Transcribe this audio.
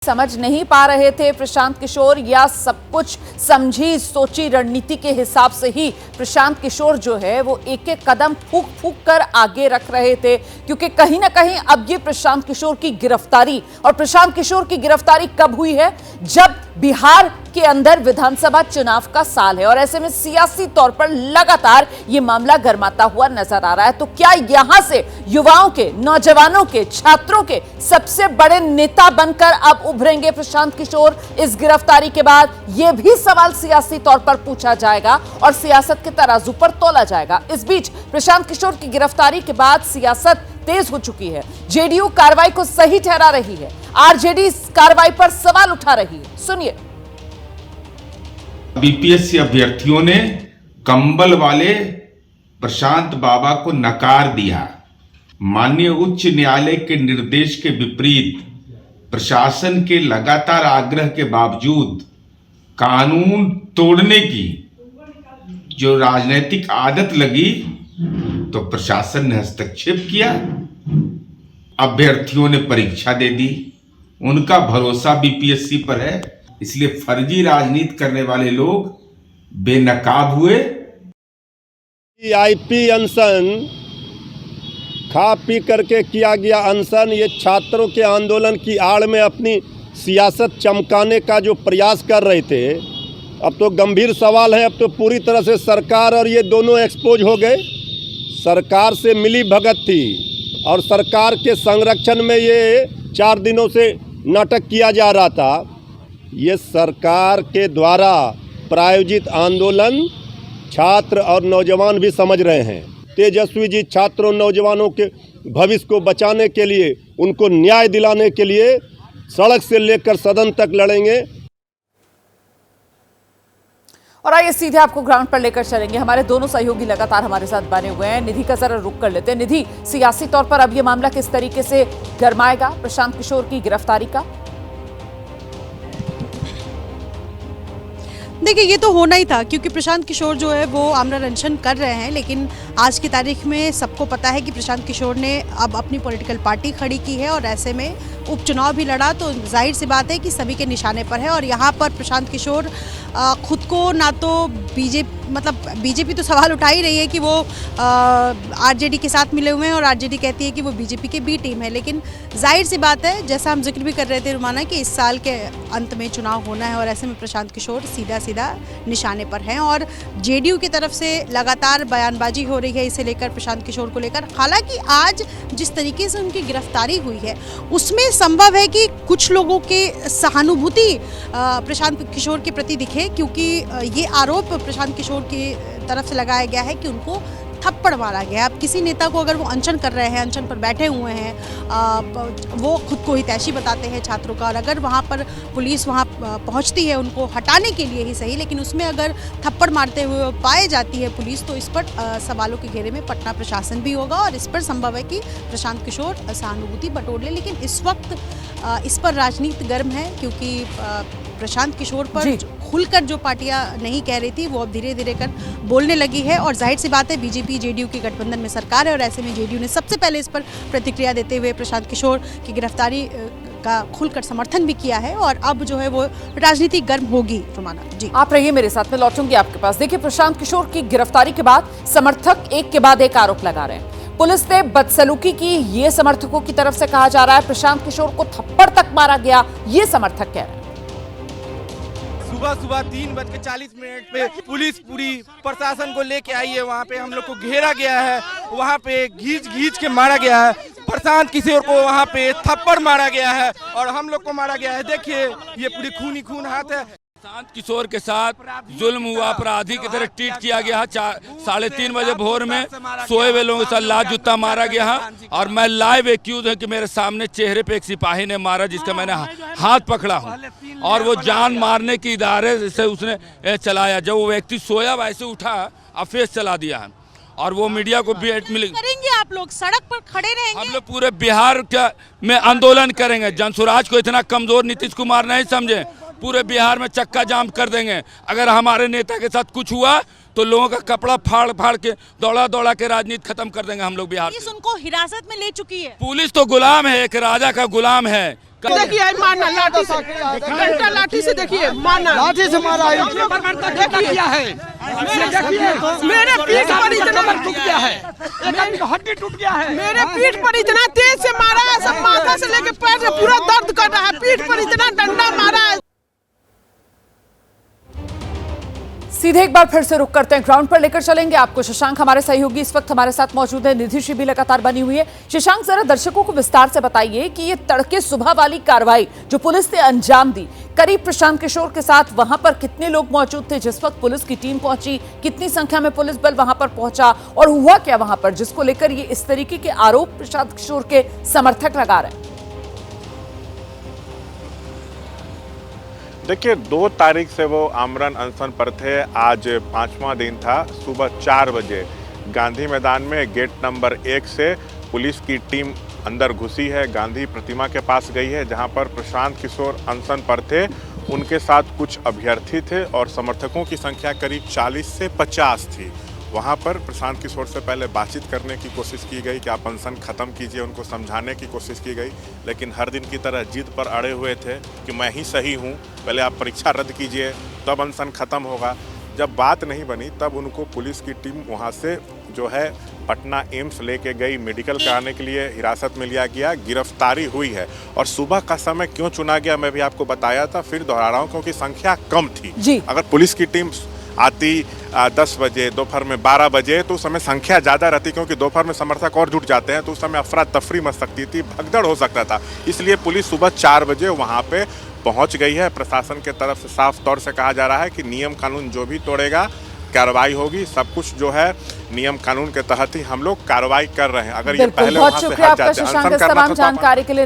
समझ नहीं पा रहे थे प्रशांत किशोर, या सब कुछ समझी सोची रणनीति के हिसाब से ही प्रशांत किशोर जो है वो एक एक कदम फूंक फूंक कर आगे रख रहे थे? क्योंकि कहीं ना कहीं अब ये प्रशांत किशोर की गिरफ्तारी, और प्रशांत किशोर की गिरफ्तारी कब हुई है? जब बिहार के अंदर विधानसभा चुनाव का साल है और ऐसे में सियासी तौर पर लगातार ये मामला गर्माता हुआ नजर आ रहा है। तो क्या यहां से युवाओं के, नौजवानों के, छात्रों के सबसे बड़े नेता बनकर अब उभरेंगे प्रशांत किशोर इस गिरफ्तारी के बाद? यह भी सवाल सियासी तौर पर पूछा जाएगा और सियासत के तराजू पर तोला जाएगा। इस बीच प्रशांत किशोर की गिरफ्तारी के बाद सियासत तेज हो चुकी है। जेडीयू कार्रवाई को सही ठहरा रही है, आरजेडी इस कार्रवाई पर सवाल उठा रही है। सुनिए। बीपीएससी अभ्यर्थियों ने कंबल वाले प्रशांत बाबा को नकार दिया। माननीय उच्च न्यायालय के निर्देश के विपरीत प्रशासन के लगातार आग्रह के बावजूद कानून तोड़ने की जो राजनीतिक आदत लगी तो प्रशासन ने हस्तक्षेप किया। अभ्यर्थियों ने परीक्षा दे दी, उनका भरोसा बीपीएससी पर है, इसलिए फर्जी राजनीति करने वाले लोग बेनकाब हुए। आईपी अनशन, खा पी करके किया गया अनशन, ये छात्रों के आंदोलन की आड़ में अपनी सियासत चमकाने का जो प्रयास कर रहे थे। अब तो गंभीर सवाल है, अब तो पूरी तरह से सरकार और ये दोनों एक्सपोज हो गए। सरकार से मिली भगत थी और सरकार के संरक्षण में ये 4 दिनों से नाटक किया जा रहा था। ये सरकार के द्वारा प्रायोजित आंदोलन छात्र और नौजवान भी समझ रहे हैं। तेजस्वी जी छात्रों नौजवानों के भविष्य को बचाने के लिए, उनको न्याय दिलाने के लिए सड़क से लेकर सदन तक लड़ेंगे। और आइए सीधे आपको ग्राउंड पर लेकर चलेंगे। हमारे दोनों सहयोगी लगातार हमारे साथ बने हुए हैं। निधि का जरा रुक कर लेते हैं। निधि, सियासी तौर पर अब ये मामला किस तरीके से गरमाएगा प्रशांत किशोर की गिरफ्तारी का? देखिए, ये तो होना ही था क्योंकि प्रशांत किशोर जो है वो आमरण अनशन कर रहे हैं, लेकिन आज की तारीख में सबको पता है कि प्रशांत किशोर ने अब अपनी पॉलिटिकल पार्टी खड़ी की है और ऐसे में उपचुनाव भी लड़ा, तो जाहिर सी बात है कि सभी के निशाने पर है। और यहाँ पर प्रशांत किशोर खुद को ना तो बीजेपी तो सवाल उठा ही रही है कि वो आरजेडी के साथ मिले हुए हैं और आरजेडी कहती है कि वो बीजेपी के बी टीम है, लेकिन जाहिर सी बात है, जैसा हम जिक्र भी कर रहे थे रुमाना, कि इस साल के अंत में चुनाव होना है और ऐसे में प्रशांत किशोर सीधा सीधा निशाने पर हैं। और जेडीयू की तरफ से लगातार बयानबाजी हो रही है इसे लेकर, प्रशांत किशोर को लेकर। हालांकि आज जिस तरीके से उनकी गिरफ्तारी हुई है उसमें संभव है कि कुछ लोगों के सहानुभूति प्रशांत किशोर के प्रति दिखे, क्योंकि ये आरोप प्रशांत किशोर की तरफ से लगाया गया है कि उनको थप्पड़ मारा गया। अब किसी नेता को अगर वो अनशन कर रहे हैं, अनशन पर बैठे हुए हैं, वो खुद को हितैषी बताते हैं छात्रों का, और अगर वहाँ पर पुलिस वहाँ पहुँचती है उनको हटाने के लिए ही सही, लेकिन उसमें अगर थप्पड़ मारते हुए पाए जाती है पुलिस, तो इस पर सवालों के घेरे में पटना प्रशासन भी होगा और इस पर संभव है कि प्रशांत किशोर सहानुभूति बटोर ले। लेकिन इस वक्त इस पर राजनीति गर्म है, क्योंकि प्रशांत किशोर पर खुलकर जो पार्टियां नहीं कह रही थी वो अब धीरे धीरे कर बोलने लगी है। और जाहिर सी बात है, बीजेपी जेडीयू की गठबंधन में सरकार है और ऐसे में जेडीयू ने सबसे पहले इस पर प्रतिक्रिया देते हुए प्रशांत किशोर की गिरफ्तारी का खुलकर समर्थन भी किया है और अब जो है वो राजनीति गर्म होगी। रुमाना जी, आप रहिए मेरे साथ, में लौटूंगी आपके पास। देखिए, प्रशांत किशोर की गिरफ्तारी के बाद समर्थक एक के बाद एक आरोप लगा रहे हैं। पुलिस ने बदसलूकी की, ये समर्थकों की तरफ से कहा जा रहा है। प्रशांत किशोर को थप्पड़ तक मारा गया, ये समर्थक कह रहे हैं। सुबह 3:40 पे पुलिस पूरी प्रशासन को लेके आई है। वहाँ पे हम लोग को घेरा गया है, वहाँ पे घींच के मारा गया है। प्रशांत किशोर को वहाँ पे थप्पड़ मारा गया है और हम लोग को मारा गया है। देखिए, ये पूरी खून हाथ है। प्रशांत किशोर के साथ जुल्म हुआ, अपराधी की तरह ट्रीट किया गया। 3:30 बजे भोर में सोए हुए लोगों के साथ लात जूता मारा गया है और मैं लाइव एक्यूज हूँ कि मेरे सामने चेहरे पे एक सिपाही ने मारा, जिसका मैंने हाथ पकड़ा हूँ, और वो जान मारने के इरादे से उसने चलाया। जब वो व्यक्ति सोया वैसे उठा और फेस चला दिया है और वो मीडिया को भी करेंगे। आप लोग सड़क पर खड़े रहेंगे? हम लोग पूरे बिहार में आंदोलन करेंगे। जनसुराज को इतना कमजोर नीतीश कुमार नहीं समझे, पूरे बिहार में चक्का जाम कर देंगे। अगर हमारे नेता के साथ कुछ हुआ तो लोगों का कपड़ा फाड़ के दौड़ा के राजनीति खत्म कर देंगे हम लोग बिहार से। पुलिस उनको हिरासत में ले चुकी है। पुलिस तो गुलाम है, एक राजा का गुलाम है। देखिए मारना लाठी से, डंडा लाठी से, देखिए मारना, लाठी से मारा है। देखिए मेरे पीठ पर इतना टूट गया है, हड्डी टूट गया है, मेरे पीठ पर इतना तेज से मारा है, सब माथा से लेके पैर से पूरा दर्द कर रहा है, पीठ पर इतना डंडा मारा है। सीधे एक बार फिर से रुक करते हैं, ग्राउंड पर लेकर चलेंगे आपको। शशांक हमारे सहयोगी इस वक्त हमारे साथ मौजूद है, निधि श्री भी लगातार बनी हुई है। शशांक, जरा दर्शकों को विस्तार से बताइए कि ये तड़के सुबह वाली कार्रवाई जो पुलिस ने अंजाम दी, करीब प्रशांत किशोर के साथ वहां पर कितने लोग मौजूद थे जिस वक्त पुलिस की टीम पहुंची, कितनी संख्या में पुलिस बल वहां पर पहुंचा और हुआ क्या वहां पर, जिसको लेकर ये इस तरीके के आरोप प्रशांत किशोर के समर्थक लगा रहे हैं? देखिए, 2 तारीख से वो आमरण अनशन पर थे। आज 5वां दिन था। सुबह 4 बजे गांधी मैदान में गेट नंबर 1 से पुलिस की टीम अंदर घुसी है, गांधी प्रतिमा के पास गई है, जहां पर प्रशांत किशोर अनशन पर थे। उनके साथ कुछ अभ्यर्थी थे और समर्थकों की संख्या करीब 40 से 50 थी। वहां पर प्रशांत किशोर से पहले बातचीत करने की कोशिश की गई कि आप अनशन ख़त्म कीजिए, उनको समझाने की कोशिश की गई, लेकिन हर दिन की तरह जिद पर अड़े हुए थे कि मैं ही सही हूं, पहले आप परीक्षा रद्द कीजिए तब अनशन ख़त्म होगा। जब बात नहीं बनी तब उनको पुलिस की टीम वहां से जो है पटना एम्स लेके गई, मेडिकल कराने के लिए हिरासत में लिया गया, गिरफ्तारी हुई है। और सुबह का समय क्यों चुना गया मैं भी आपको बताया था, फिर दोहरा रहा हूँ, क्योंकि संख्या कम थी। अगर पुलिस की टीम आती 10 बजे, दोपहर में 12 बजे, तो उस समय संख्या ज़्यादा रहती, क्योंकि दोपहर में समर्थक और जुट जाते हैं, तो उस समय अफरा तफरी मच सकती थी, भगदड़ हो सकता था। इसलिए पुलिस सुबह 4 बजे वहाँ पे पहुँच गई है। प्रशासन के तरफ से साफ तौर से कहा जा रहा है कि नियम कानून जो भी तोड़ेगा कार्रवाई होगी। सब कुछ जो है नियम कानून के तहत ही हम लोग कार्रवाई कर रहे हैं। अगर ये पहले बहुत शुक्रिया आपका शशांक, इस तमाम जानकारी के लिए।